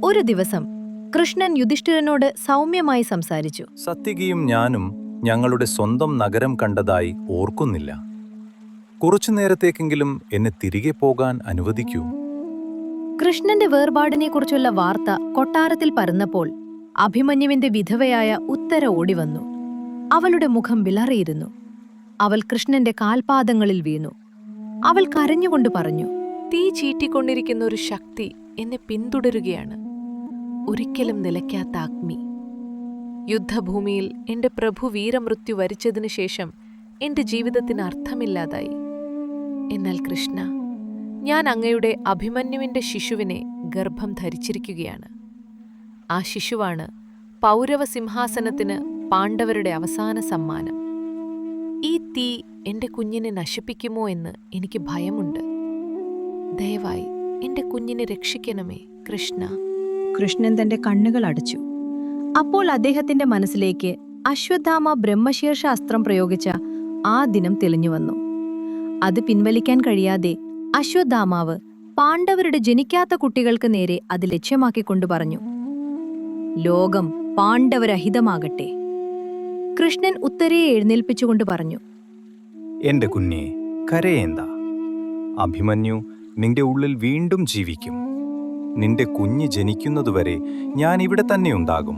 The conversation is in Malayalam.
ഒരു ദിവസം കൃഷ്ണൻ യുധിഷ്ഠിരനോട് സൗമ്യമായി സംസാരിച്ചു. സത്യകിയും ഞാനും ഞങ്ങളുടെ സ്വന്തം നഗരം കണ്ടതായി ഓർക്കുന്നില്ല. കുറച്ചു നേരത്തേക്കെങ്കിലും എന്നെ തിരികെ പോകാൻ അനുവദിക്കൂ. കൃഷ്ണന്റെ വേർപാടിനെക്കുറിച്ചുള്ള വാർത്ത കൊട്ടാരത്തിൽ പരന്നപ്പോൾ അഭിമന്യുവിന്റെ വിധവയായ ഉത്തര ഓടിവന്നു. അവളുടെ മുഖം വിളറിയിരുന്നു. അവൾ കൃഷ്ണന്റെ കാൽപാദങ്ങളിൽ വീണു. അവൾ കരഞ്ഞുകൊണ്ട് പറഞ്ഞു, തീ ചീറ്റിക്കൊണ്ടിരിക്കുന്ന ഒരു ശക്തി എന്നെ പിന്തുടരുകയാണ്. ഒരിക്കലും നിലയ്ക്കാത്ത അഗ്നി. യുദ്ധഭൂമിയിൽ എന്റെ പ്രഭു വീരമൃത്യു വരിച്ചതിനു ശേഷം എന്റെ ജീവിതത്തിന് അർത്ഥമില്ലാതായി. എന്നാൽ കൃഷ്ണ, ഞാൻ അങ്ങയുടെ അഭിമന്യുവിന്റെ ശിശുവിനെ ഗർഭം ധരിച്ചിരിക്കുകയാണ്. ആ ശിശുവാണ് പൗരവ സിംഹാസനത്തിന് പാണ്ഡവരുടെ അവസാന സമ്മാനം. ഈ തീ എന്റെ കുഞ്ഞിനെ നശിപ്പിക്കുമോ എന്ന് എനിക്ക് ഭയമുണ്ട്. ദയവായി എന്റെ കുഞ്ഞിനെ രക്ഷിക്കണമേ കൃഷ്ണ. കൃഷ്ണൻ തന്റെ കണ്ണുകൾ അടച്ചു. അപ്പോൾ അദ്ദേഹത്തിന്റെ മനസ്സിലേക്ക് അശ്വത്ഥാമ ബ്രഹ്മശീർഷ അസ്ത്രം പ്രയോഗിച്ച ആ ദിനം തെളിഞ്ഞുവന്നു. അത് പിൻവലിക്കാൻ കഴിയാതെ അശ്വത്ഥാമാവ് പാണ്ഡവരുടെ ജനിക്കാത്ത കുട്ടികൾക്ക് നേരെ അത് ലക്ഷ്യമാക്കിക്കൊണ്ടു പറഞ്ഞു, ലോകം പാണ്ഡവരഹിതമാകട്ടെ. കൃഷ്ണൻ ഉത്തരയെ എഴുന്നേൽപ്പിച്ചുകൊണ്ട് പറഞ്ഞു, എന്റെ കുഞ്ഞെ, കരയേണ്ട. അഭിമന്യു നിന്റെ ഉള്ളിൽ വീണ്ടും ജീവിക്കും. നിന്റെ കുഞ്ഞ് ജനിക്കുന്നതുവരെ ഞാൻ ഇവിടെ തന്നെ ഉണ്ടാകും.